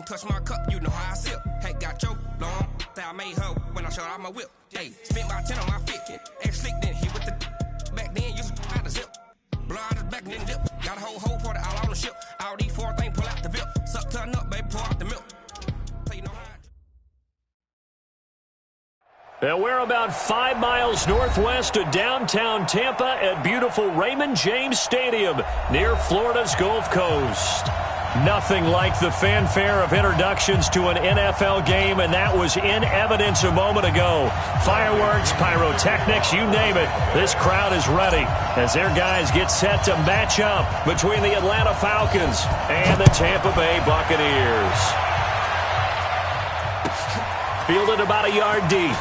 Touch my cup, you know how I sip. Hey, got your long, I made her when I showed out my whip. Hey, spent my 10 on my fit. Ex-slick, then hit with the back then, used to out the zip. Blood is back and then dip. Got a whole party all on the ship. All these four things, pull out the VIP. Suck, turn up, baby, pour out the milk. So you know how And we're about 5 miles northwest of downtown Tampa at beautiful Raymond James Stadium near Florida's Gulf Coast. Nothing like the fanfare of introductions to an NFL game, and that was in evidence a moment ago. Fireworks, pyrotechnics, you name it. This crowd is ready as their guys get set to match up between the Atlanta Falcons and the Tampa Bay Buccaneers. Fielded about a yard deep.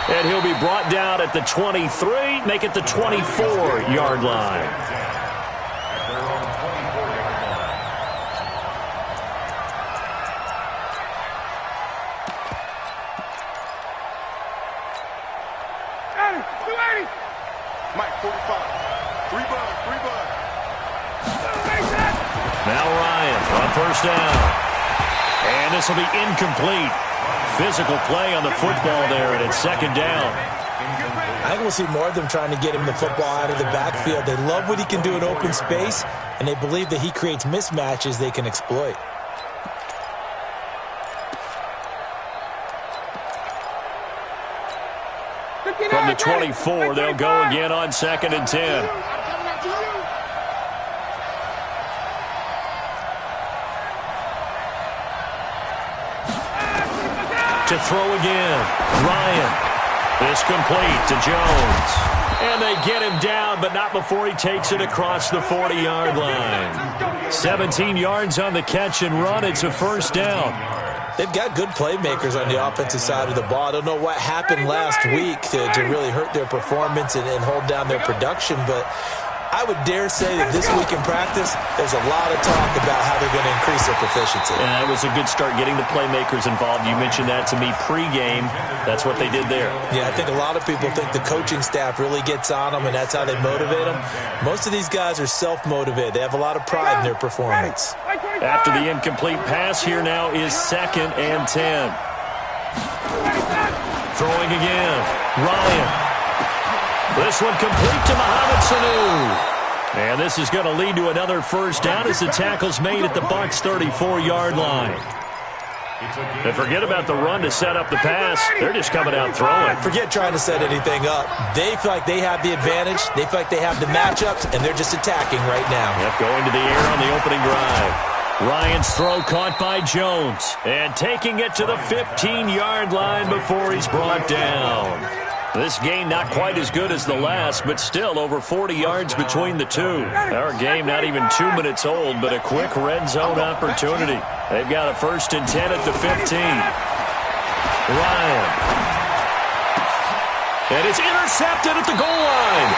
And he'll be brought down at the 23, make it the 24-yard line. Mike, 45. Three bud. Now Ryan on first down. And this will be incomplete. Physical play on the football there, and it's second down. I think we'll see more of them trying to get him the football out of the backfield. They love what he can do in open space, and they believe that he creates mismatches they can exploit. From the 24, they'll go again on 2nd and 10. To throw again. Ryan. This complete to Jones. And they get him down, but not before he takes it across the 40-yard line. 17 yards on the catch and run. It's a first down. They've got good playmakers on the offensive side of the ball. I don't know what happened last week to really hurt their performance and hold down their production, but I would dare say that this week in practice, there's a lot of talk about how they're going to increase their proficiency. And that was a good start getting the playmakers involved. You mentioned that to me pregame. That's what they did there. Yeah, I think a lot of people think the coaching staff really gets on them, and that's how they motivate them. Most of these guys are self-motivated. They have a lot of pride in their performance. After the incomplete pass, here now is 2nd and 10. Throwing again. Ryan. This one complete to Mohamed Sanu. And this is going to lead to another first down as the tackle's made at the Bucs' 34-yard line. And forget about the run to set up the pass. They're just coming out throwing. Forget trying to set anything up. They feel like they have the advantage. They feel like they have the matchups, and they're just attacking right now. Yep, going to the air on the opening drive. Ryan's throw caught by Jones. And taking it to the 15-yard line before he's brought down. This game not quite as good as the last, but still over 40 yards between the two. Our game not even 2 minutes old, but a quick red zone opportunity. They've got a 1st and 10 at the 15. Ryan. And it's intercepted at the goal line.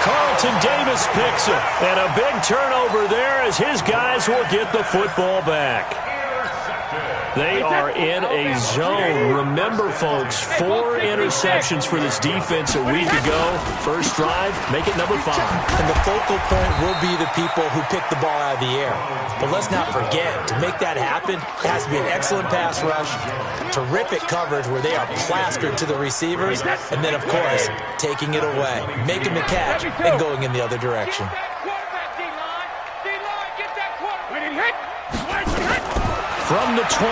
Carlton Davis picks it. And a big turnover there as his guys will get the football back. They are in a zone. Remember, folks, 4 interceptions for this defense a week ago. First drive, make it number 5. And the focal point will be the people who pick the ball out of the air. But let's not forget, to make that happen, it has to be an excellent pass rush, terrific coverage where they are plastered to the receivers, and then, of course, taking it away, making the catch, and going in the other direction. From the 22,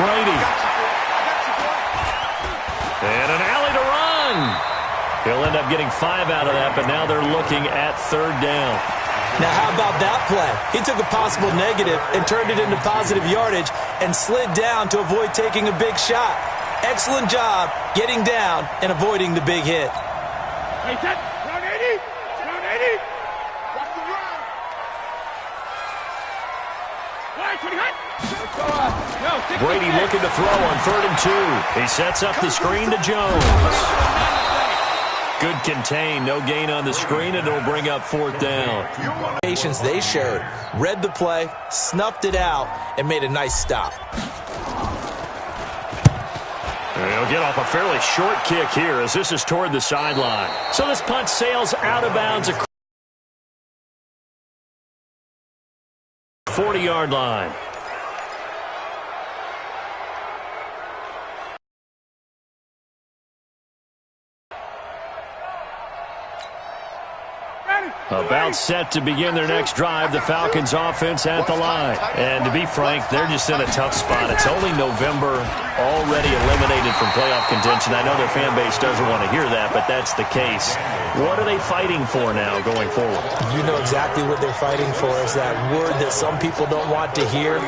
Brady. And an alley to run. He'll end up getting 5 out of that, but now they're looking at 3rd down. Now, how about that play? He took a possible negative and turned it into positive yardage and slid down to avoid taking a big shot. Excellent job getting down and avoiding the big hit. Hey, set. Round 80. Round 80. Watch the run. Wide, 20 hot. Brady looking to throw on 3rd and 2. He sets up the screen to Jones. Good contain, no gain on the screen, and it'll bring up 4th down. Patience they showed, read the play, snuffed it out, and made a nice stop. He'll get off a fairly short kick here as this is toward the sideline. So this punt sails out of bounds 40-yard line. About set to begin their next drive, the Falcons offense at the line. And to be frank, they're just in a tough spot. It's only November, already eliminated from playoff contention. I know their fan base doesn't want to hear that, but that's the case. What are they fighting for now going forward? You know exactly what they're fighting for. Is that word that some people don't want to hear,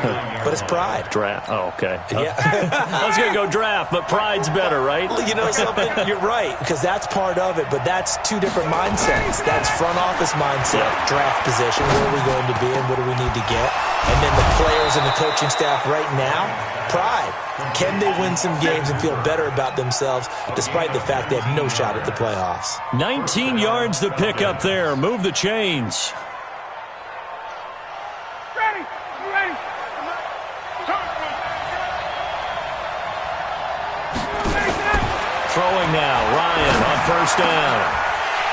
but it's pride. Draft. Oh, okay. Yeah. I was going to go draft, but pride's better, right? You know something? You're right, because that's part of it, but that's two different mindsets. That's front office mindset, draft position, where are we going to be and what do we need to get? And then the players and the coaching staff right now, pride. Can they win some games and feel better about themselves despite the fact they have no shot at the playoffs? 19 yards to pick up there. Move the chains. Ready. You ready? Throwing now. Ryan on first down.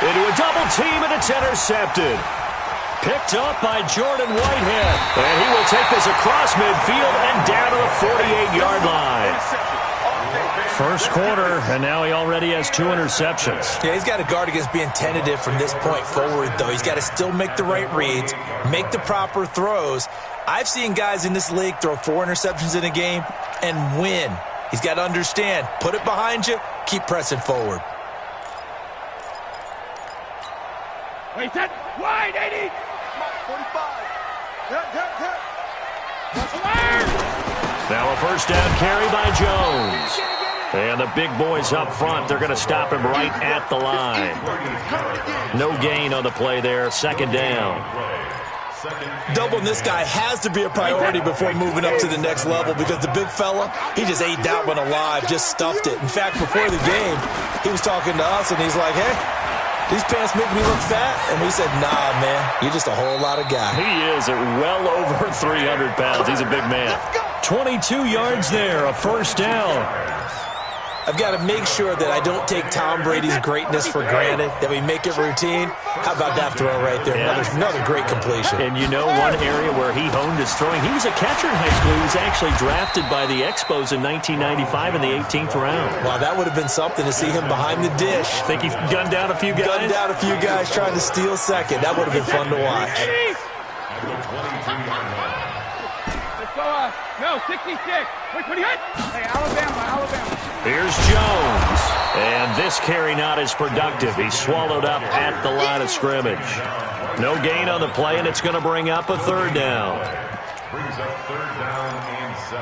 Into a double team, and it's intercepted. Picked up by Jordan Whitehead. And he will take this across midfield and down to the 48-yard line. First quarter, and now he already has 2 interceptions. Yeah, he's got to guard against being tentative from this point forward, though. He's got to still make the right reads, make the proper throws. I've seen guys in this league throw 4 interceptions in a game and win. He's got to understand, put it behind you, keep pressing forward. Wait, set. Wide, 80. 45. Now a first down carry by Jones. And the big boys up front, they're going to stop him right at the line. No gain on the play there. Second down. Doubling this guy has to be a priority before moving up to the next level because the big fella, he just ate that one alive, just stuffed it. In fact, before the game, he was talking to us, and he's like, hey, these pants make me look fat. And we said, nah, man, you're just a whole lot of guy. He is at well over 300 pounds. He's a big man. 22 yards there, a first down. I've got to make sure that I don't take Tom Brady's greatness for granted, that we make it routine. How about that throw right there? Yeah. Another great completion. And you know one area where he honed his throwing? He was a catcher in high school. He was actually drafted by the Expos in 1995 in the 18th round. Wow, that would have been something to see him behind the dish. Think he gunned down a few guys? Gunned down a few guys trying to steal second. That would have been fun to watch. Let's go, no, 66. Wait, what do you hit? Hey, Alabama. Here's Jones. And this carry not as productive. He's swallowed up at the line of scrimmage. No gain on the play, and it's going to bring up a third down. Brings up third down and 7.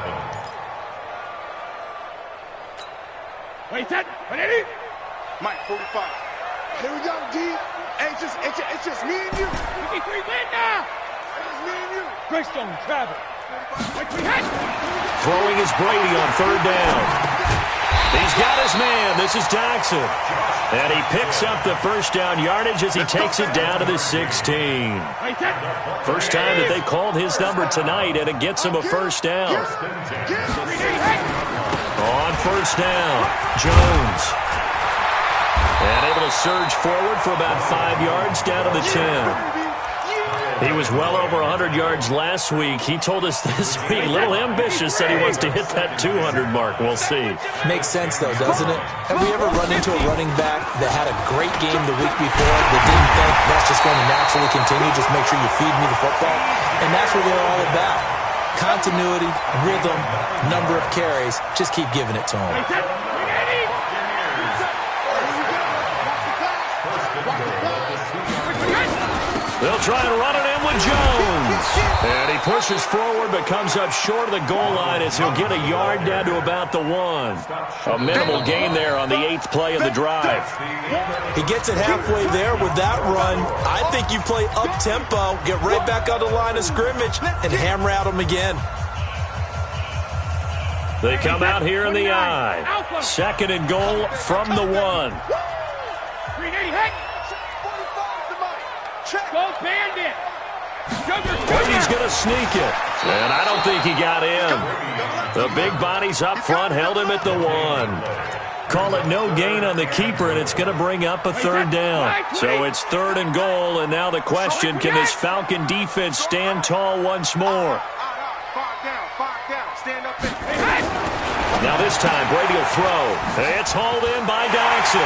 Wait, set. 180. Mike, 45. Here we go, D. Hey, it's just me and you. 53, win now. It's just me and you. Greystone, travel. Wait, we hit. Throwing is Brady on third down. He's got his man. This is Jackson. And he picks up the first down yardage as he takes it down to the 16. First time that they called his number tonight, and it gets him a first down. On first down, Jones. And able to surge forward for about 5 yards down to the 10. He was well over 100 yards last week. He told us this week, a little ambitious, said he wants to hit that 200 mark. We'll see. Makes sense, though, doesn't it? Have we ever run into a running back that had a great game the week before that didn't think that's just going to naturally continue? Just make sure you feed me the football. And that's what they're all about. Continuity, rhythm, number of carries. Just keep giving it to him. They'll try and run it in with Jones. And he pushes forward but comes up short of the goal line as he'll get a yard down to about the 1. A minimal gain there on the 8th play of the drive. He gets it halfway there with that run. I think you play up-tempo, get right back on the line of scrimmage, and hammer at him again. They come out here in the I. Second and goal from the 1. 380, hit. Go Bandit! Brady's going to sneak it. And I don't think he got in. The big bodies up front held him at the 1. Call it no gain on the keeper, and it's going to bring up a third down. So it's 3rd and goal, and now the question, can this Falcon defense stand tall once more? Now this time, Brady will throw. It's hauled in by Daxon.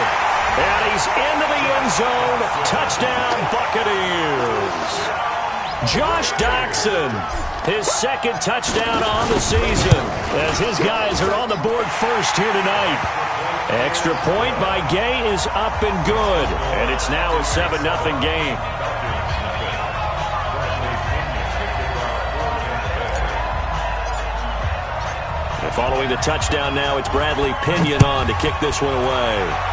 And he's into the end zone. Touchdown, Buccaneers. Josh Daxon, his 2nd touchdown on the season, as his guys are on the board first here tonight. Extra point by Gay is up and good, and it's now a 7-0 game. And following the touchdown now, it's Bradley Pinion on to kick this one away.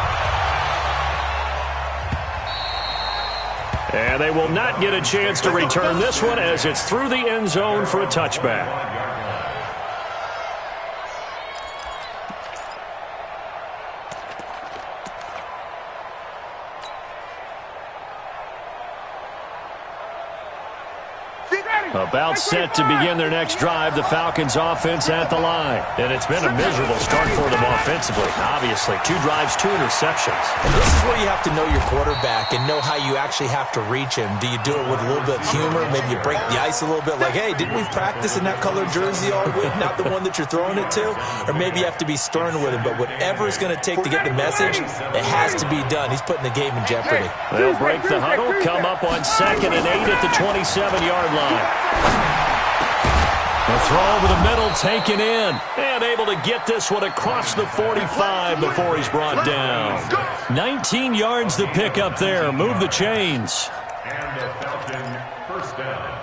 And they will not get a chance to return this one as it's through the end zone for a touchback. About set to begin their next drive, the Falcons offense at the line. And it's been a miserable start for them offensively. Obviously, 2 drives, 2 interceptions. And this is where you have to know your quarterback and know how you actually have to reach him. Do you do it with a little bit of humor? Maybe you break the ice a little bit like, hey, didn't we practice in that colored jersey all week, not the one that you're throwing it to? Or maybe you have to be stern with him. But whatever it's going to take to get the message, it has to be done. He's putting the game in jeopardy. They'll break the huddle, come up on 2nd and 8 at the 27-yard line. The throw over the middle taken in, and able to get this one across the 45 before he's brought down. 19 yards to pick up there. Move the chains. And the Falcon first down.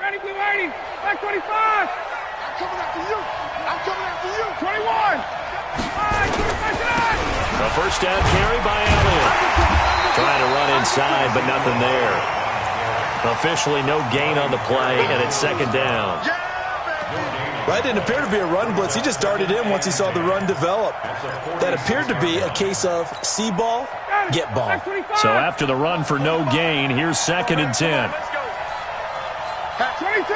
Ready, blue 80. Back 25. I'm coming after you. I'm coming after you. 21. A first down carry by Elliott. Trying to run inside, but nothing there. Officially no gain on the play, and it's 2nd down. Right, didn't appear to be a run blitz. He just darted in once he saw the run develop. That appeared to be a case of see ball, get ball. So after the run for no gain, here's 2nd and 10. 22.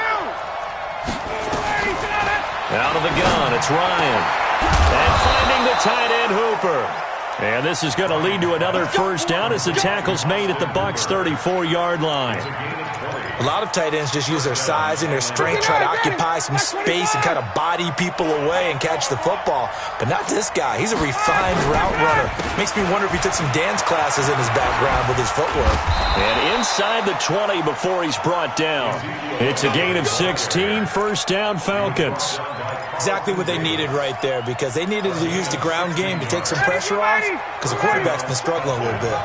Out of the gun, it's Ryan. And finding the tight end Hooper. And this is going to lead to another first down as the tackle's made at the Bucs' 34-yard line. A lot of tight ends just use their size and their strength, try to occupy some space and kind of body people away and catch the football. But not this guy. He's a refined route runner. Makes me wonder if he took some dance classes in his background with his footwork. And inside the 20 before he's brought down. It's a gain of 16, first down Falcons. Exactly what they needed right there, because they needed to use the ground game to take some pressure off, because the quarterback's been struggling a little bit.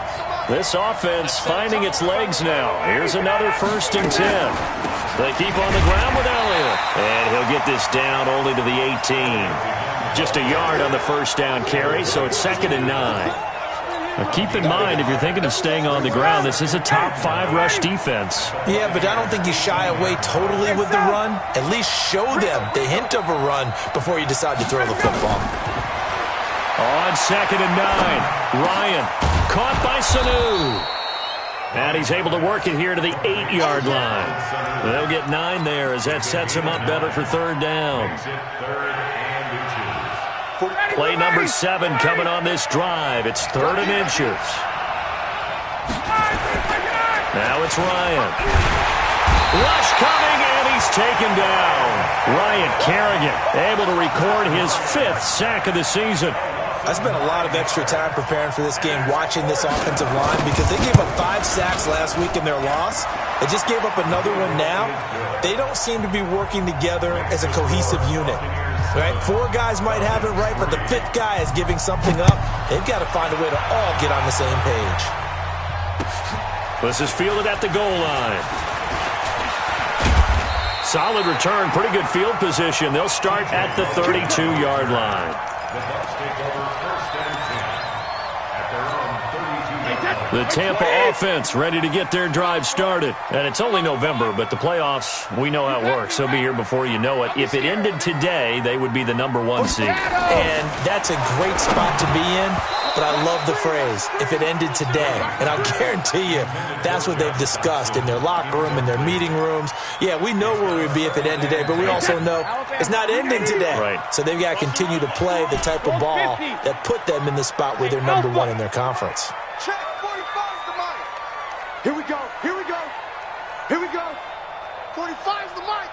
This offense finding its legs now. Here's another 1st and 10. They keep on the ground with Elliott. And he'll get this down only to the 18. Just a yard on the first down carry, so it's 2nd and 9. Now keep in mind, if you're thinking of staying on the ground, this is a top 5 rush defense. Yeah, but I don't think you shy away totally with the run. At least show them the hint of a run before you decide to throw the football. On 2nd and 9, Ryan caught by Sanu. And he's able to work it here to the 8-yard line. They'll get 9 there as that sets him up better for 3rd down. Play number 7 coming on this drive. It's 3rd and inches. Now it's Ryan. Rush coming, and he's taken down. Ryan Kerrigan able to record his 5th sack of the season. I spent a lot of extra time preparing for this game, watching this offensive line, because they gave up 5 sacks last week in their loss. They just gave up another one now. They don't seem to be working together as a cohesive unit. Right? 4 guys might have it right, but the 5th guy is giving something up. They've got to find a way to all get on the same page. This is fielded at the goal line. Solid return, pretty good field position. They'll start at the 32-yard line. The Bucs take over 1st and 10 at their own 32-yard line. The Tampa offense ready to get their drive started. And it's only November, but the playoffs, we know how it works. They'll be here before you know it. If it ended today, they would be the #1 seed. And that's a great spot to be in, but I love the phrase, if it ended today. And I'll guarantee you, that's what they've discussed in their locker room, in their meeting rooms. Yeah, we know where we'd be if it ended today, but we also know it's not ending today. Right. So they've got to continue to play the type of ball that put them in the spot where they're #1 in their conference. Check 45's the mic. Here we go. Here we go. Here we go. 45's the mic.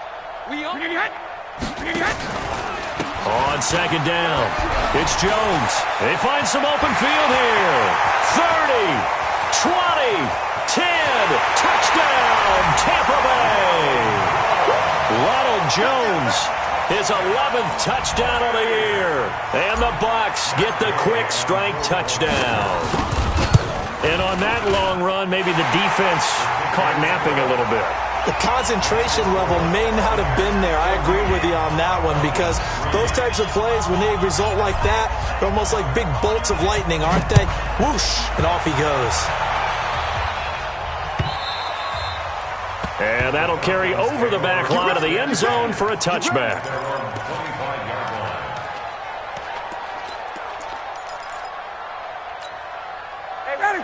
On second down, it's Jones. They find some open field here. 30, 20, 10, touchdown, Tampa Bay. Ronald Jones, his 11th touchdown of the year. And the Bucs get the quick strike touchdown. And on that long run, maybe the defense caught napping a little bit. The concentration level may not have been there. I agree with you on that one, because those types of plays, when they result like that, they're almost like big bolts of lightning, aren't they? Whoosh, and off he goes. And that'll carry over the back line of the end zone for a touchback.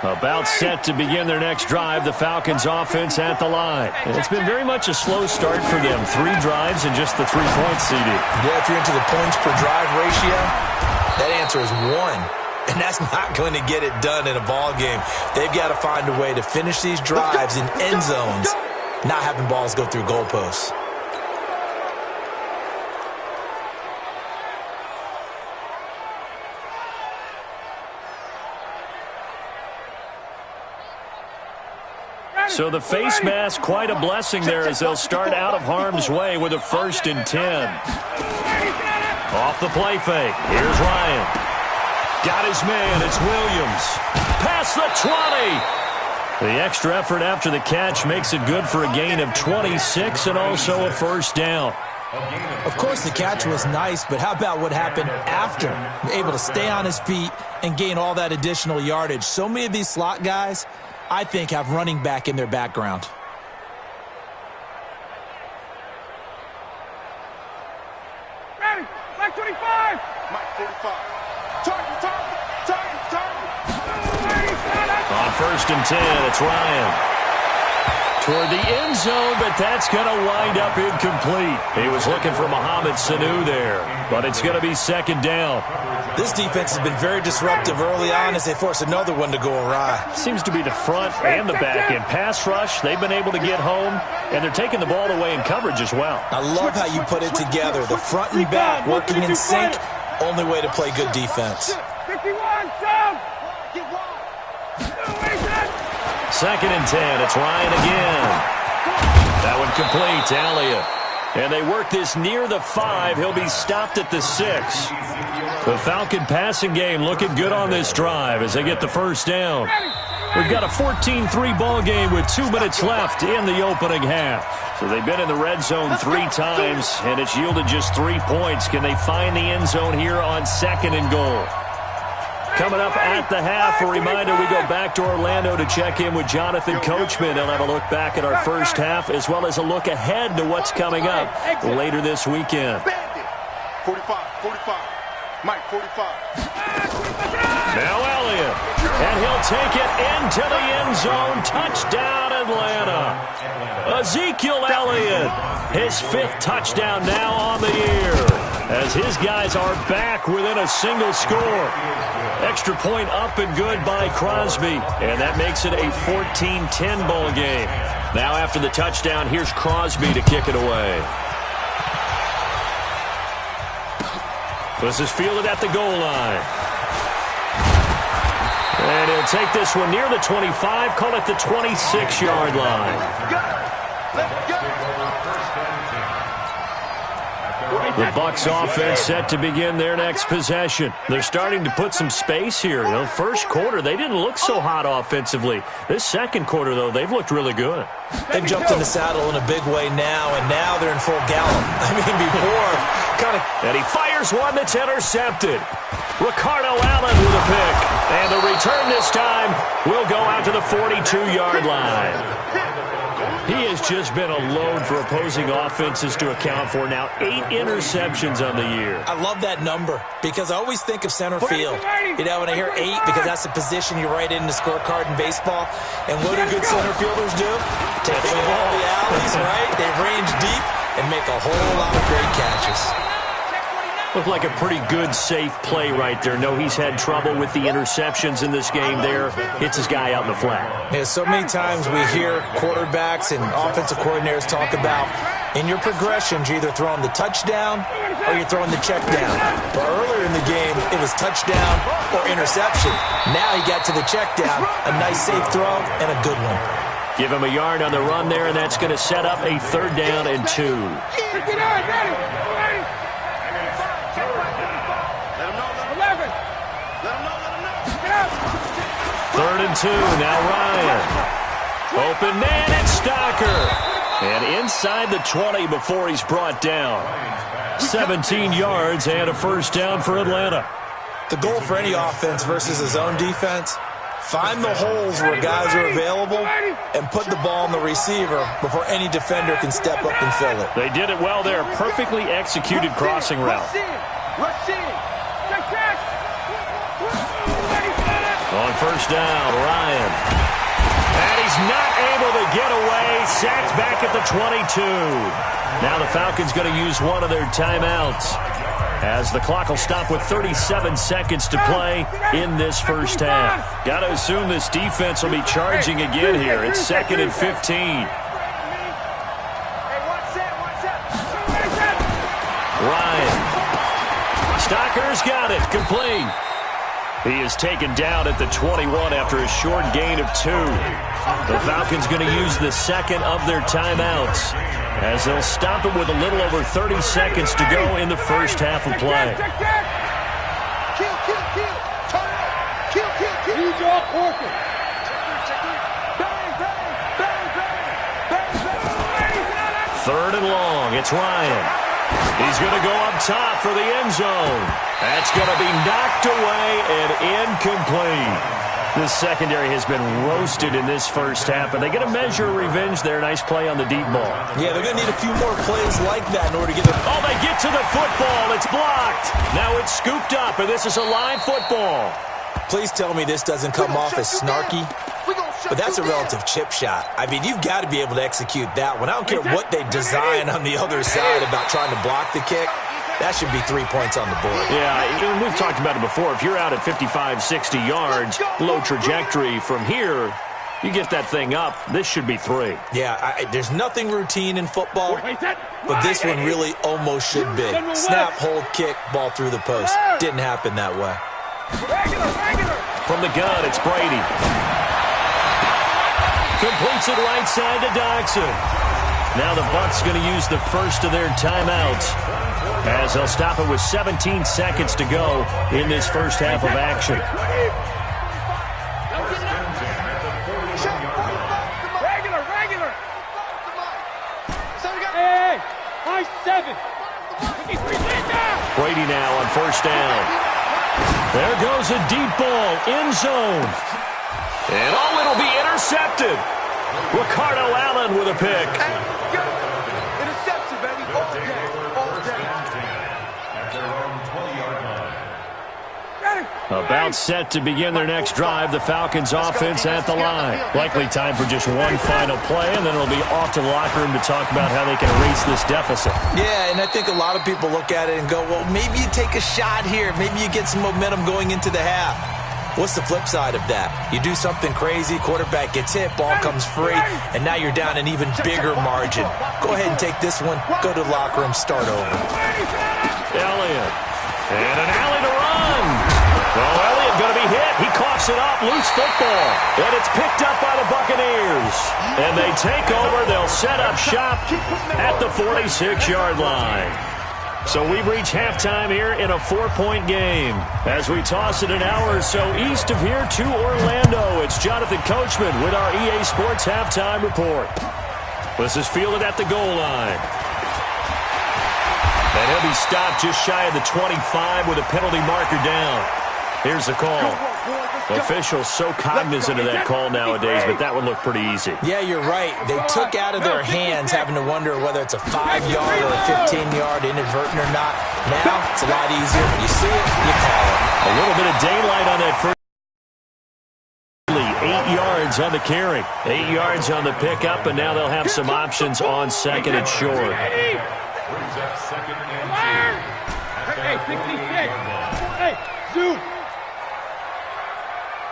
About set to begin their next drive, the Falcons offense at the line. And it's been very much a slow start for them. 3 drives and just the 3 points seeded. Yeah, if you're into the points per drive ratio, that answer is 1. And that's not going to get it done in a ball game. They've got to find a way to finish these drives in end zones, not having balls go through goalposts. So the face mask, quite a blessing there as they'll start out of harm's way with a 1st and 10. Off the play fake. Here's Ryan. Got his man. It's Williams. Past the 20. The extra effort after the catch makes it good for a gain of 26 and also a 1st down. Of course, the catch was nice, but how about what happened after? Able to stay on his feet and gain all that additional yardage. So many of these slot guys, I think, have running back in their background. Ready, Mike 25. Mike 45. Target. On 1st and 10, it's Ryan. Toward the end zone, but that's going to wind up incomplete. He was looking for Mohamed Sanu there, but it's going to be 2nd down. This defense has been very disruptive early on as they force another one to go awry. Seems to be the front and the back end. Pass rush, they've been able to get home, and they're taking the ball away in coverage as well. I love how you put it together. The front and back working in sync, only way to play good defense. 51, Sam. 2nd and 10, it's Ryan again. That one complete to Elliott. And they work this near the 5. He'll be stopped at the 6. The Falcon passing game looking good on this drive as they get the 1st down. We've got a 14-3 ball game with 2 minutes left in the opening half. So they've been in the red zone 3 times, and it's yielded just 3 points. Can they find the end zone here on 2nd and goal? Coming up at the half, a reminder, we go back to Orlando to check in with Jonathan Coachman. He'll have a look back at our first half as well as a look ahead to what's coming up later this weekend. 45. Mike 45. Now Elliott, and he'll take it into the end zone. Touchdown, Atlanta. Ezekiel Elliott, his 5th touchdown now on the year, as his guys are back within a single score. Extra point up and good by Crosby, and that makes it a 14-10 ball game. Now after the touchdown, here's Crosby to kick it away. This is fielded at the goal line. And he'll take this one near the 25, call it the 26-yard line. The Bucs offense set to begin their next possession. They're starting to put some space here. The first quarter, they didn't look so hot offensively. This second quarter, though, they've looked really good. They've jumped in the saddle in a big way now, and now they're in full gallop. I mean, before, kind of... And he fires one that's intercepted. Ricardo Allen with a pick. And the return this time will go out to the 42-yard line. He has just been a load for opposing offenses to account for. Now 8 interceptions on the year. I love that number because I always think of center field. You know, when I hear 8, because that's the position you write in the scorecard in baseball. And what do good center fielders do? Take the ball the alleys, right? They range deep and make a whole lot of great catches. Looked like a pretty good, safe play right there. No, he's had trouble with the interceptions in this game there. Hits his guy out in the flat. Yeah, so many times we hear quarterbacks and offensive coordinators talk about, in your progressions, you're either throwing the touchdown or you're throwing the check down. But earlier in the game, it was touchdown or interception. Now he got to the check down, a nice safe throw, and a good one. Give him a yard on the run there, and that's going to set up a 3rd down and 2. Third and 2, now Ryan. Open man, it's Stocker. And inside the 20 before he's brought down. 17 yards and a 1st down for Atlanta. The goal for any offense versus his own defense, find the holes where guys are available and put the ball on the receiver before any defender can step up and fill it. They did it well there. Perfectly executed crossing route. On 1st down, Ryan. And he's not able to get away. Sacked back at the 22. Now the Falcons going to use one of their timeouts, as the clock will stop with 37 seconds to play in this first half. Got to assume this defense will be charging again here. It's 2nd and 15. Ryan. Stocker's got it. Complete. He is taken down at the 21 after a short gain of 2. The Falcons going to use the 2nd of their timeouts, as they'll stop it with a little over 30 seconds to go in the first half of play. Third and long. It's Ryan. He's going to go up top for the end zone. That's going to be knocked away and incomplete. The secondary has been roasted in this first half, and they get a measure of revenge there. Nice play on the deep ball. Yeah, they're going to need a few more plays like that in order to get their... Oh, they get to the football. It's blocked. Now it's scooped up, and this is a live football. Please tell me this doesn't come off as snarky. But that's a relative chip shot. I mean, you've got to be able to execute that one. I don't care what they design on the other side about trying to block the kick. That should be 3 points on the board. Yeah, we've talked about it before. If you're out at 55, 60 yards, low trajectory from here, you get that thing up, this should be 3. Yeah, there's nothing routine in football, but this one really almost should be. Snap, hold, kick, ball through the post. Didn't happen that way. From the gun, it's Brady. Completes it right side to Dodson. Now the Bucs going to use the first of their timeouts, as they'll stop it with 17 seconds to go in this first half of action. Hey, high 7. Brady now on 1st down. There goes a deep ball, end zone. And it'll be intercepted. Ricardo Allen with a pick. Interception, baby. All day. At their own 20-yard line. About set to begin their next drive, the Falcons offense at the line. Likely time for just one final play, and then it'll be off to the locker room to talk about how they can erase this deficit. Yeah, and I think a lot of people look at it and go, well, maybe you take a shot here. Maybe you get some momentum going into the half. What's the flip side of that? You do something crazy, quarterback gets hit, ball comes free, and now you're down an even bigger margin. Go ahead and take this one, go to the locker room, start over. Elliott. And an alley to run. Well, Elliott going to be hit. He coughs it up, loose football. And it's picked up by the Buccaneers. And they take over. They'll set up shop at the 46-yard line. So we've reached halftime here in a 4-point game. As we toss it an hour or so east of here to Orlando, it's Jonathan Coachman with our EA Sports Halftime Report. This is fielded at the goal line. And he'll be stopped just shy of the 25 with a penalty marker down. Here's the call. Officials so cognizant of that call nowadays, but that would look pretty easy. Yeah, you're right. They took out of their hands having to wonder whether it's a 5-yard or a 15-yard inadvertent or not. Now, it's a lot easier. You see it, you call it. A little bit of daylight on that first. 8 yards on the carry. 8 yards on the pickup, and now they'll have some options on second and short. Hey, 66. Hey, zoom.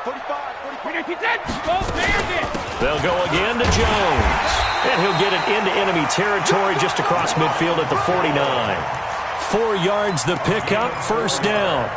45, 45. They'll go again to Jones. And he'll get it into enemy territory just across midfield at the 49. 4 yards the pickup, first down.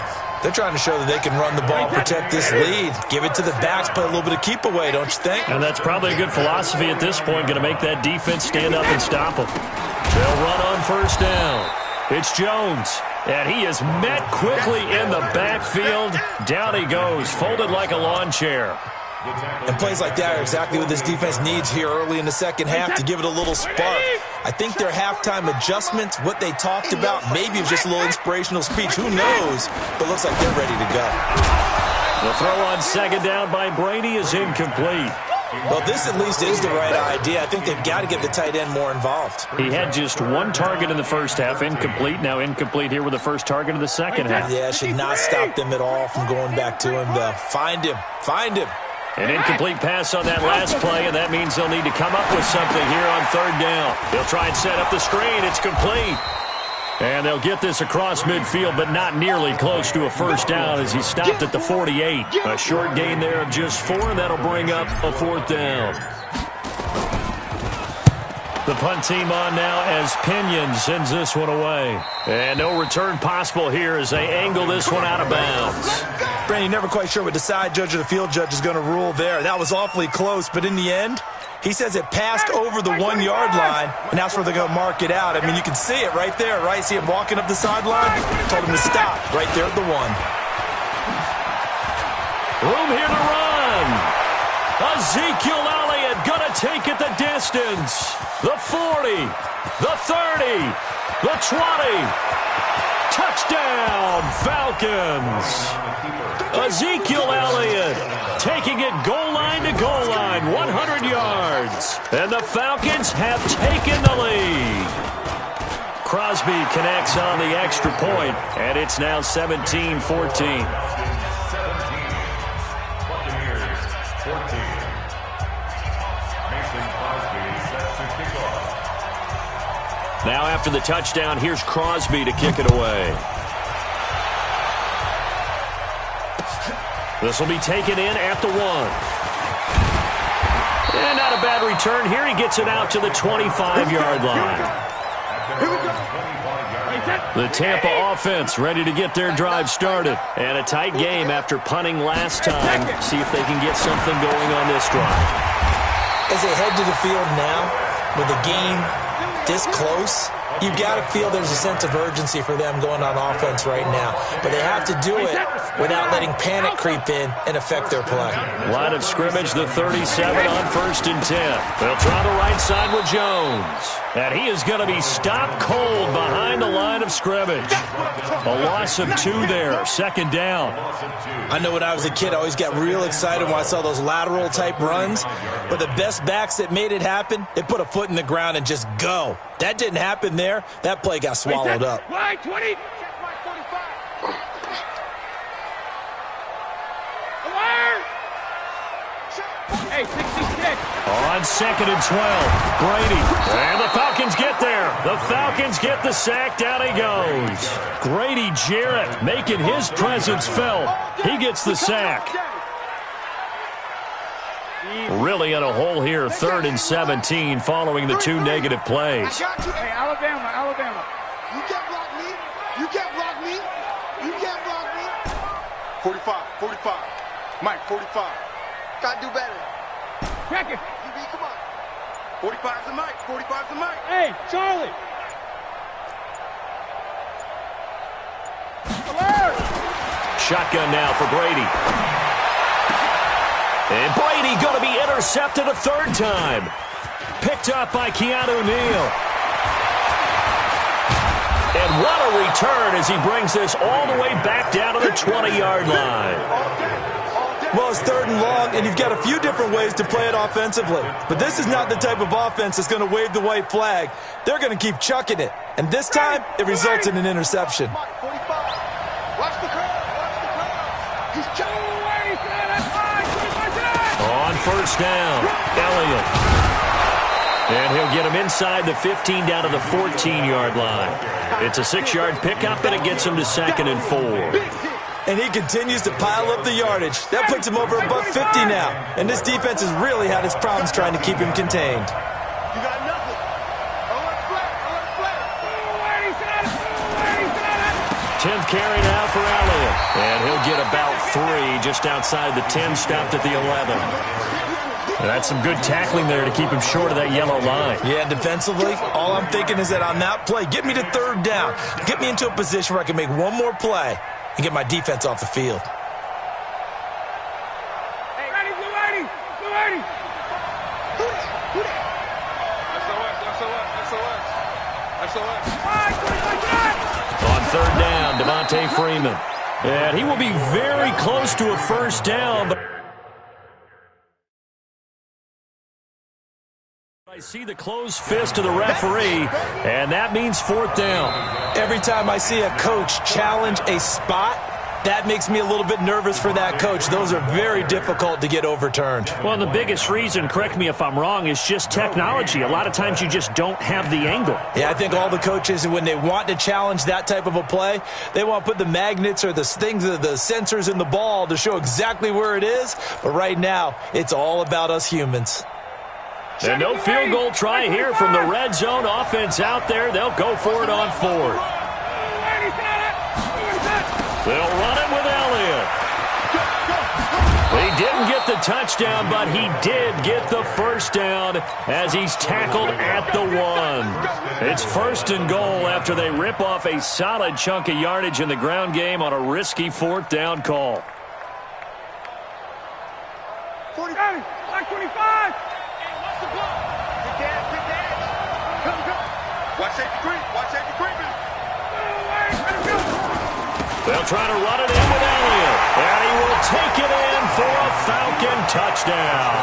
They're trying to show that they can run the ball, protect this lead. Give it to the backs, play a little bit of keep away, don't you think? And that's probably a good philosophy at this point, going to make that defense stand up and stop them. They'll run on first down. It's Jones, and he is met quickly in the backfield. Down he goes, folded like a lawn chair. And plays like that are exactly what this defense needs here early in the second half to give it a little spark. I think their halftime adjustments, what they talked about, maybe it was just a little inspirational speech. Who knows? But looks like they're ready to go. The throw on second down by Brady is incomplete. Well, this at least is the right idea. I think they've got to get the tight end more involved. He had just one target in the first half, incomplete. Now incomplete here with the first target of the second half. Yeah, should not stop them at all from going back to him, though. Find him. Find him. An incomplete pass on that last play, and that means they'll need to come up with something here on third down. They'll try and set up the screen. It's complete. And they'll get this across midfield, but not nearly close to a first down as he stopped at the 48. A short gain there of just 4, and that'll bring up a fourth down. The punt team on now as Pinion sends this one away. And no return possible here as they angle this one out of bounds. Brandon, never quite sure what the side judge or the field judge is going to rule there. That was awfully close, but in the end, he says it passed over the 1-yard line, and that's where they're going to mark it out. I mean, you can see it right there, right? See him walking up the sideline? Told him to stop right there at the 1. Room here to run. Ezekiel Elliott going to take it the distance. The 40, the 30, the 20. Touchdown, Falcons. Ezekiel Elliott taking it goal line to goal line, 100 yards. And the Falcons have taken the lead. Crosby connects on the extra point, and it's now 17-14. Now after the touchdown, here's Crosby to kick it away. This will be taken in at the 1. And not a bad return here. He gets it out to the 25-yard line. The Tampa offense ready to get their drive started. And a tight game after punting last time. See if they can get something going on this drive. As they head to the field now, with the game this close, you've got to feel there's a sense of urgency for them going on offense right now. But they have to do it without letting panic creep in and affect their play. Line of scrimmage, the 37 on 1st and 10. They'll try the right side with Jones. And he is going to be stopped cold behind the line of scrimmage. A loss of 2 there, second down. I know when I was a kid, I always got real excited when I saw those lateral-type runs. But the best backs that made it happen, they put a foot in the ground and just go. That didn't happen there. That play got swallowed up. Line 20. Hey, 66. On 2nd and 12, Brady. And the Falcons get there. The Falcons get the sack. Down he goes. Grady Jarrett making his presence felt. He gets the sack. Really in a hole here, 3rd and 17 following the 2 negative plays. Hey, Alabama. You can't block me. You can't block me. You can't block me. 45. Mike, 45. Gotta do better. Check it. Come on. 45's the Mike. 45's the Mike. Hey, Charlie. Shotgun now for Brady. And Brady going to be intercepted a 3rd time. Picked up by Keanu Neal. And what a return as he brings this all the way back down to the 20-yard line. Well, it's 3rd and long, and you've got a few different ways to play it offensively. But this is not the type of offense that's going to wave the white flag. They're going to keep chucking it. And this time, it results in an interception. Watch the curve. He's On first down, Elliott. And he'll get him inside the 15 down to the 14-yard line. It's a 6-yard pickup, and it gets him to 2nd and 4. And he continues to pile up the yardage. That puts him over above 50 now. And this defense has really had its problems trying to keep him contained. You got nothing. Flat. 10th carry now for Elliott. And he'll get about 3 just outside the 10, stopped at the 11. And that's some good tackling there to keep him short of that yellow line. Yeah, defensively, all I'm thinking is that on that play, get me to 3rd down. Get me into a position where I can make one more play and get my defense off the field. Hey, ready, blue 80. On 3rd down, Devontae Freeman. And he will be very close to a 1st down, but I see the closed fist of the referee, and that means 4th down. Every time I see a coach challenge a spot, that makes me a little bit nervous for that coach. Those are very difficult to get overturned. Well, the biggest reason, correct me if I'm wrong, is just technology. A lot of times you just don't have the angle. Yeah, I think all the coaches, when they want to challenge that type of a play, they want to put the magnets or the things, the sensors in the ball to show exactly where it is. But right now, it's all about us humans. And no field goal try here from the red zone offense out there. They'll go for it on 4th. They'll run it with Elliott. He didn't get the touchdown, but he did get the 1st down as he's tackled at the 1. It's 1st and goal after they rip off a solid chunk of yardage in the ground game on a risky 4th down call. 40, like 25. They'll try to run it in with Elliott, and he will take it in for a Falcon touchdown.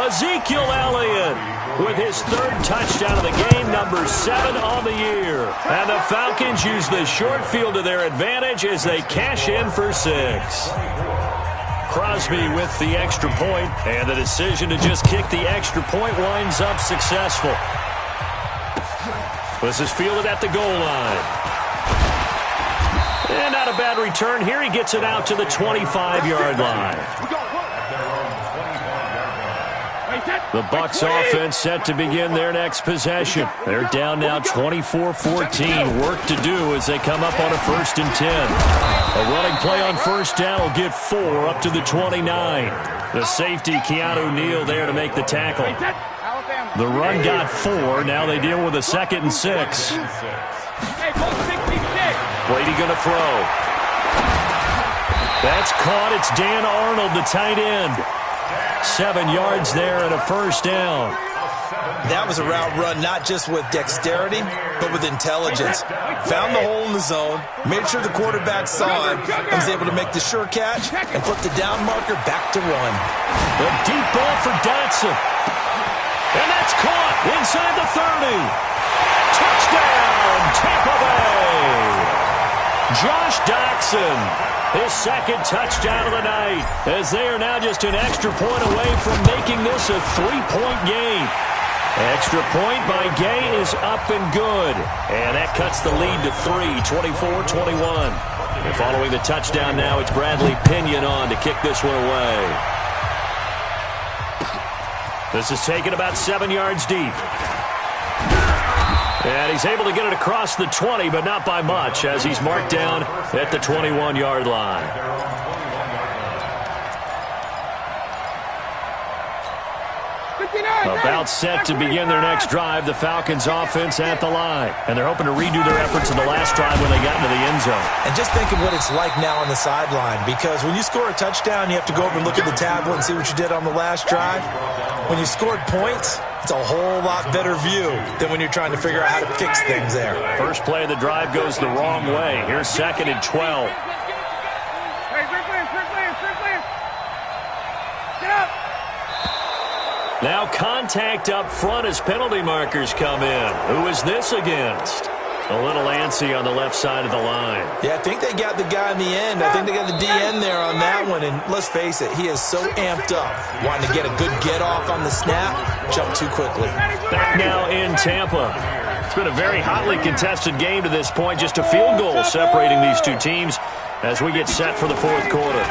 Ezekiel Elliott with his 3rd touchdown of the game, number 7 on the year. And the Falcons use the short field to their advantage as they cash in for 6. Crosby with the extra point, and the decision to just kick the extra point winds up successful. This is fielded at the goal line. And not a bad return here. He gets it out to the 25-yard line. The Bucs offense set to begin their next possession. They're down now 24-14. Work to do as they come up on a 1st and 10. A running play on 1st down will get 4 up to the 29. The safety, Keanu Neal, there to make the tackle. The run got 4. Now they deal with a 2nd and 6. Brady going to throw. That's caught. It's Dan Arnold, the tight end. 7 yards there and a 1st down. That was a route run not just with dexterity, but with intelligence. Found the hole in the zone, made sure the quarterback saw him, and was able to make the sure catch and flip the down marker back to 1. The deep ball for Dotson. And that's caught inside the 30. Touchdown, Tampa Bay. Josh Dotson, his 2nd touchdown of the night, as they are now just an extra point away from making this a 3-point game. Extra point by Gay is up and good, and that cuts the lead to 3, 24-21. And following the touchdown now, it's Bradley Pinion on to kick this one away. This is taken about 7 yards deep. And he's able to get it across the 20, but not by much, as he's marked down at the 21-yard line. About set to begin their next drive, the Falcons offense at the line. And they're hoping to redo their efforts in the last drive when they got into the end zone. And just think of what it's like now on the sideline, because when you score a touchdown, you have to go over and look at the tablet and see what you did on the last drive. When you scored points, It's a whole lot better view than when you're trying to figure out how to fix things there. First play of the drive goes the wrong way. Here's 2nd and 12. Now contact up front as penalty markers come in. Who is this against? A little antsy on the left side of the line. Yeah, I think they got the guy in the end. I think they got the DN there on that one. And let's face it, he is so amped up, wanting to get a good get-off on the snap, jump too quickly. Back now in Tampa. It's been a very hotly contested game to this point. Just a field goal separating these two teams as we get set for the 4th quarter.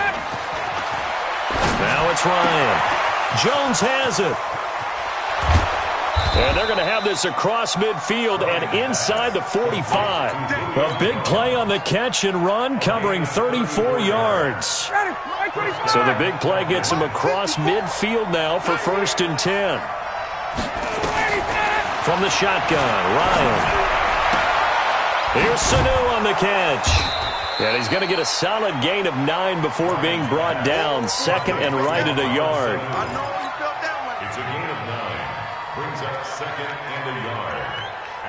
Now it's Ryan. Jones has it. And they're going to have this across midfield and inside the 45. A big play on the catch and run, covering 34 yards. So the big play gets him across midfield now for 1st and 10. From the shotgun, Ryan. Here's Sanu on the catch. And he's going to get a solid gain of 9 before being brought down. 2nd and right at a yard. It's a gain of 9. Brings up 2nd and a yard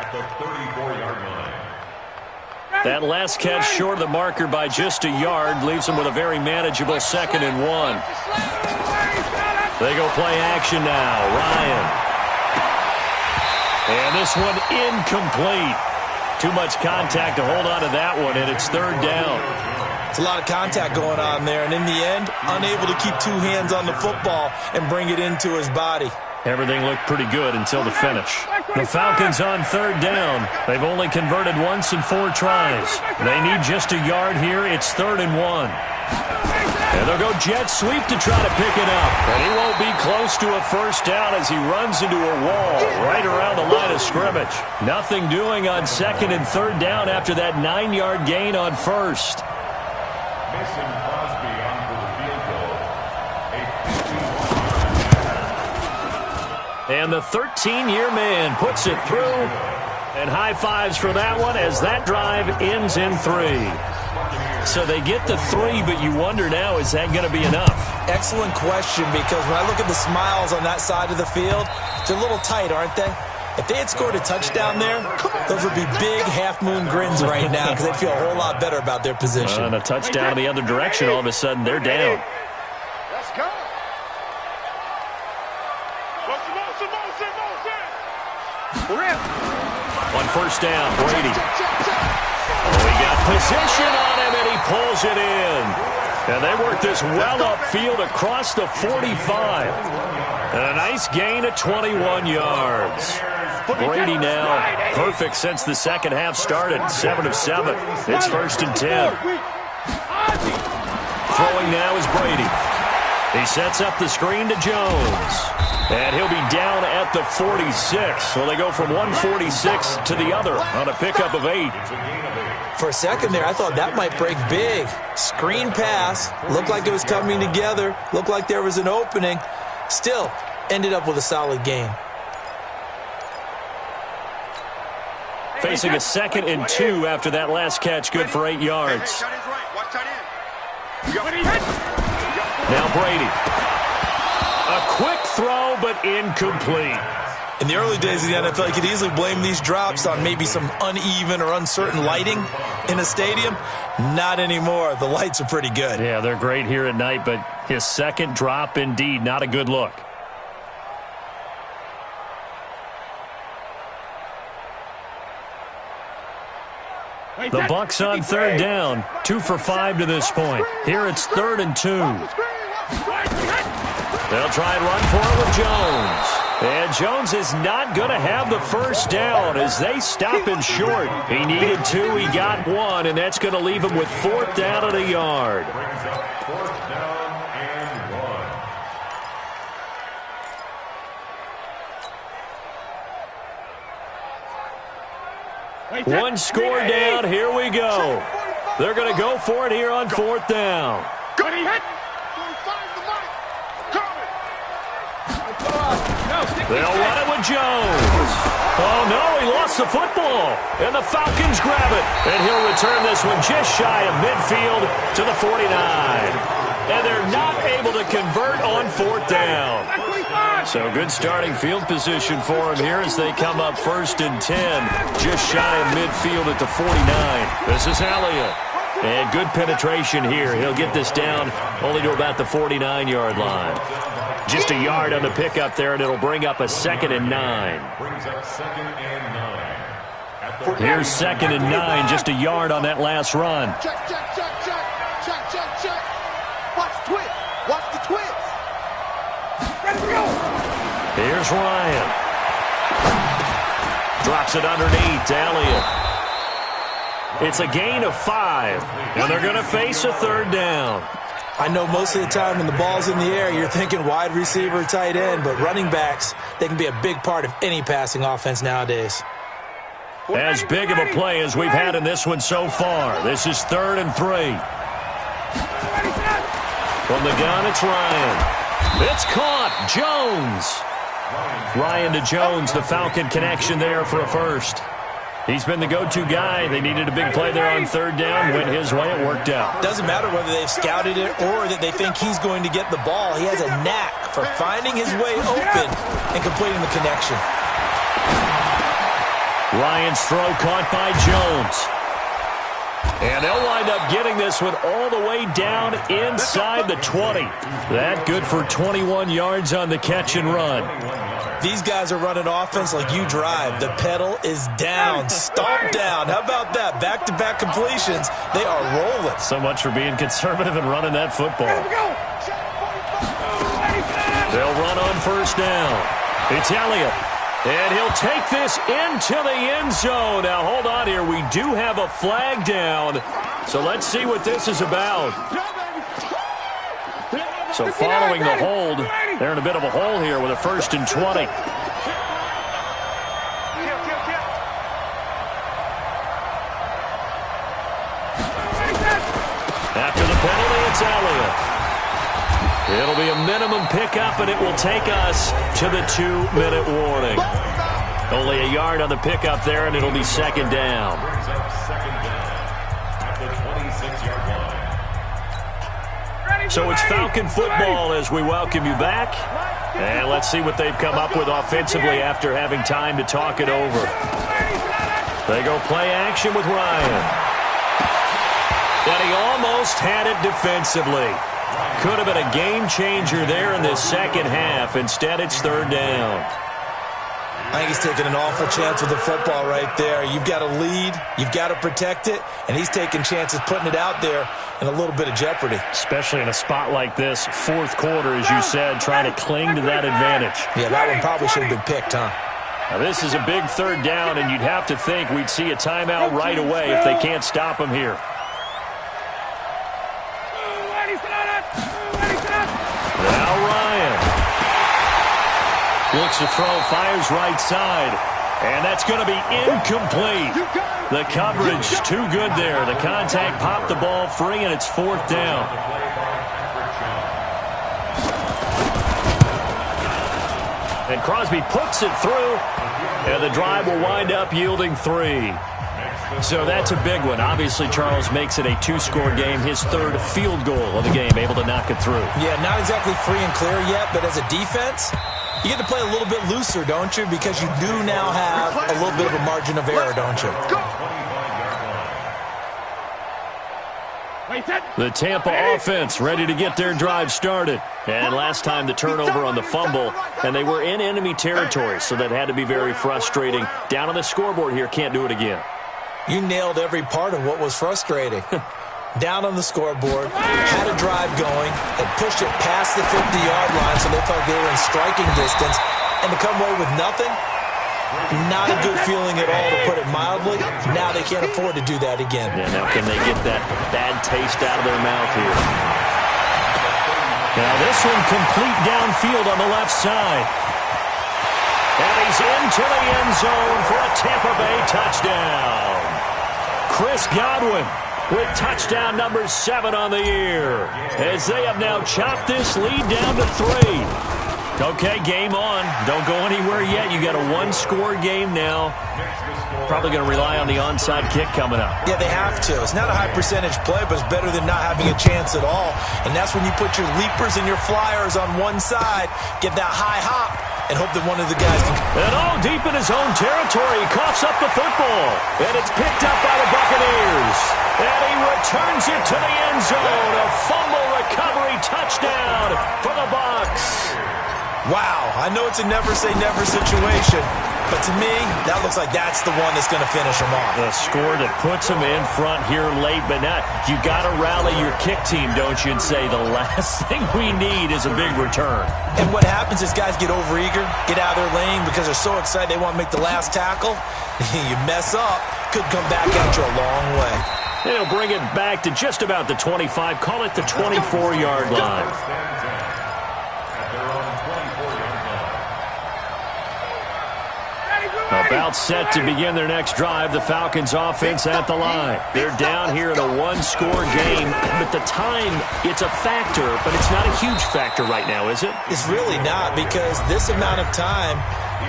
at the 34-yard line. That last catch short of the marker by just a yard leaves him with a very manageable 2nd and 1. They go play action now. Ryan. And this one incomplete. Too much contact to hold on to that one, and it's 3rd down. It's a lot of contact going on there, and in the end, unable to keep 2 hands on the football and bring it into his body. Everything looked pretty good until the finish. The Falcons on 3rd down. They've only converted once in 4 tries. They need just a yard here. It's 3rd and 1. And they'll go jet sweep to try to pick it up. And he won't be close to a 1st down as he runs into a wall right around the line of scrimmage. Nothing doing on 2nd and 3rd down after that 9-yard gain on 1st. Mason Crosby on for the field goal. And the 13-year man puts it through. And high fives for that one as that drive ends in 3. So they get the 3, but you wonder now, is that going to be enough? Excellent question, because when I look at the smiles on that side of the field, they're a little tight, aren't they? If they had scored a touchdown there, those would be big half-moon grins right now because they'd feel a whole lot better about their position. And a touchdown in the other direction, all of a sudden, they're down. Let's go. On 1st down, Brady. Oh, he got position on him, and he pulls it in. And they work this well upfield across the 45. And a nice gain of 21 yards. Brady now perfect since the 2nd half started. 7 of 7. It's 1st and 10. Throwing now is Brady. He sets up the screen to Jones. And he'll be down at the 46. So they go from 146 to the other on a pickup of 8. For a second there, I thought that might break big. Screen pass. Looked like it was coming together. Looked like there was an opening. Still, ended up with a solid gain. Facing a 2nd and 2 after that last catch, good for 8 yards. Now Brady. A quick throw, but incomplete. In the early days of the NFL, you could easily blame these drops on maybe some uneven or uncertain lighting in a stadium. Not anymore. The lights are pretty good. Yeah, they're great here at night, but his 2nd drop, indeed, not a good look. The Bucs on 3rd down, 2 for 5 to this point. Here it's 3rd and 2. They'll try and run for it with Jones. And Jones is not going to have the 1st down as they stop him short. He needed 2, he got 1, and that's going to leave him with 4th down and a yard. Brings up 4th down and 1. One score down, here we go. They're going to go for it here on 4th down. They'll run it with Jones. Oh, no, he lost the football. And the Falcons grab it. And he'll return this one just shy of midfield to the 49. and they're not able to convert on 4th down. So good starting field position for him here as they come up 1st and 10, just shy of midfield at the 49. This is Elliott. And good penetration here. He'll get this down only to about the 49-yard line. Just a yard on the pickup there, and it'll bring up a 2nd and 9. Brings up 2nd and 9. Here's 2nd and 9, just a yard on that last run. Check, check, check, check. Check, check, check. Watch the twist. Watch the twist. Ready to go. Here's Ryan. Drops it underneath to Elliott. It's a gain of 5, and they're going to face a 3rd down. I know most of the time when the ball's in the air, you're thinking wide receiver, tight end, but running backs, they can be a big part of any passing offense nowadays. As big of a play as we've had in this one so far. This is 3rd and 3. From the gun, it's Ryan. It's caught. Jones. Ryan to Jones, the Falcon connection there for a first. He's been the go-to guy. They needed a big play there on 3rd down. Went his way. It worked out. Doesn't matter whether they've scouted it or that they think he's going to get the ball. He has a knack for finding his way open and completing the connection. Ryan's throw caught by Jones. And they'll wind up getting this one all the way down inside the 20. That good for 21 yards on the catch and run. These guys are running offense like you drive. The pedal is down, stomped down. How about that? Back-to-back completions. They are rolling. So much for being conservative and running that football. They'll run on 1st down. It's Elliott. And he'll take this into the end zone. Now, hold on here. We do have a flag down. So let's see what this is about. So following the hold, they're in a bit of a hole here with a 1st and 20. After the penalty, it's Elliott. It'll be a minimum pickup, and it will take us to the 2-minute warning. Only a yard on the pickup there, and it'll be 2nd down. Brings up 2nd down at the 26-yard line. So it's Falcon football as we welcome you back. And let's see what they've come up with offensively after having time to talk it over. They go play action with Ryan. And he almost had it defensively. Could have been a game changer there in this 2nd half. Instead, it's 3rd down. I think he's taking an awful chance with the football right there. You've got to lead, you've got to protect it, and he's taking chances putting it out there in a little bit of jeopardy. Especially in a spot like this, 4th quarter, as you said, trying to cling to that advantage. Yeah, that one probably should have been picked, huh? Now, this is a big 3rd down, and you'd have to think we'd see a timeout right away if they can't stop him here. Now Ryan looks to throw, fires right side, and that's going to be incomplete. The coverage too good there. The contact popped the ball free, and it's 4th down. And Crosby puts it through, and the drive will wind up yielding 3. So that's a big one. Obviously, Charles makes it a 2-score game. His 3rd field goal of the game, able to knock it through. Yeah, not exactly free and clear yet, but as a defense, you get to play a little bit looser, don't you? Because you do now have a little bit of a margin of error, don't you? The Tampa offense ready to get their drive started. And last time the turnover on the fumble, and they were in enemy territory, so that had to be very frustrating. Down on the scoreboard here, can't do it again. You nailed every part of what was frustrating. Down on the scoreboard, had a drive going, and pushed it past the 50-yard line so they felt they were in striking distance. And to come away with nothing, not a good feeling at all, to put it mildly. Now they can't afford to do that again. Yeah, now can they get that bad taste out of their mouth here? Now this one complete downfield on the left side. And he's into the end zone for a Tampa Bay touchdown. Chris Godwin with touchdown number 7 on the year, as they have now chopped this lead down to 3. Okay, game on. Don't go anywhere yet. You got a 1-score game now. Probably going to rely on the onside kick coming up. Yeah, they have to. It's not a high-percentage play, but it's better than not having a chance at all. And that's when you put your leapers and your flyers on one side, get that high hop, and hope that one of the guys can... And all deep in his own territory, he coughs up the football. And it's picked up by the Buccaneers. And he returns it to the end zone. A fumble recovery touchdown for the Bucs. Wow, I know it's a never-say-never situation, but to me, that looks like that's the one that's going to finish him off. The score that puts him in front here late, but now you got to rally your kick team, don't you, and say the last thing we need is a big return. And what happens is guys get overeager, get out of their lane because they're so excited they want to make the last tackle. You mess up, could come back at you a long way. And he'll bring it back to just about the 25, call it the 24-yard line. About set to begin their next drive, the Falcons offense at the line. They're down here in a one-score game, but the time, it's a factor, but it's not a huge factor right now, is it? It's really not, because this amount of time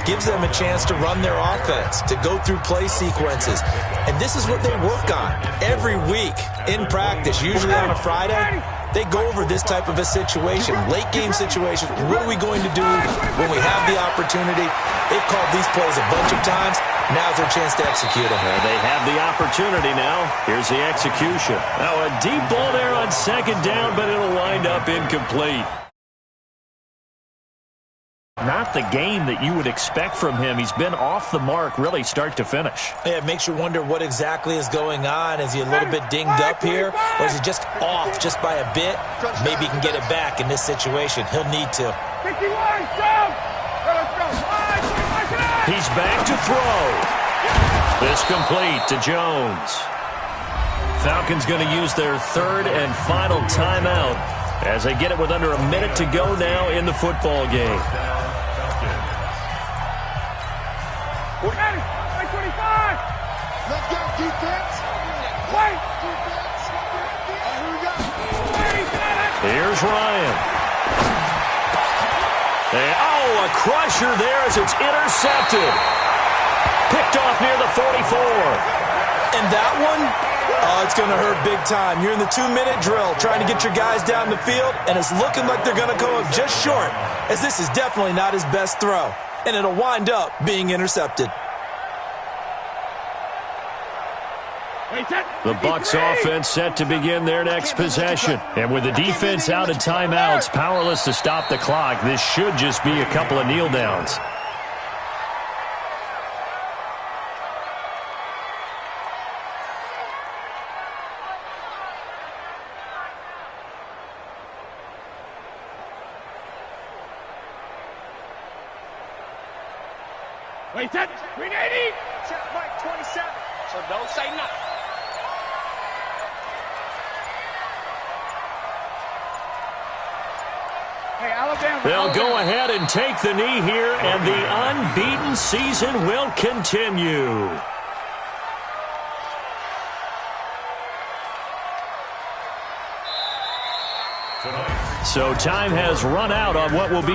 gives them a chance to run their offense, to go through play sequences. And this is what they work on every week in practice, usually on a Friday. They go over this type of a situation, late-game situation. What are we going to do when we have the opportunity? They've called these plays a bunch of times. Now's their chance to execute them. Well, they have the opportunity now. Here's the execution. Now a deep ball there on second down, but it'll wind up incomplete. Not the game that you would expect from him. He's been off the mark really start to finish. Yeah, it makes you wonder what exactly is going on. Is he a little bit dinged up here? Or is he just off just by a bit? Maybe he can get it back in this situation. He'll need to. He's back to throw. This complete to Jones. Falcons going to use their third and final timeout as they get it with under a minute to go now in the football game. Let's go, defense. Wait. Here we go. Here's Ryan. A crusher there as it's intercepted. Picked off near the 44. And that one, it's going to hurt big time. You're in the 2-minute drill trying to get your guys down the field, and it's looking like they're going to go up just short, as this is definitely not his best throw. And it'll wind up being intercepted. The Bucs offense set to begin their next possession. And with the defense out of timeouts, powerless to stop the clock, this should just be a couple of kneel downs. Wait, set. 380. Check Mike 27. So don't say nothing. Hey, Alabama. They'll go ahead and take the knee here, and the unbeaten season will continue. So time has run out on what will be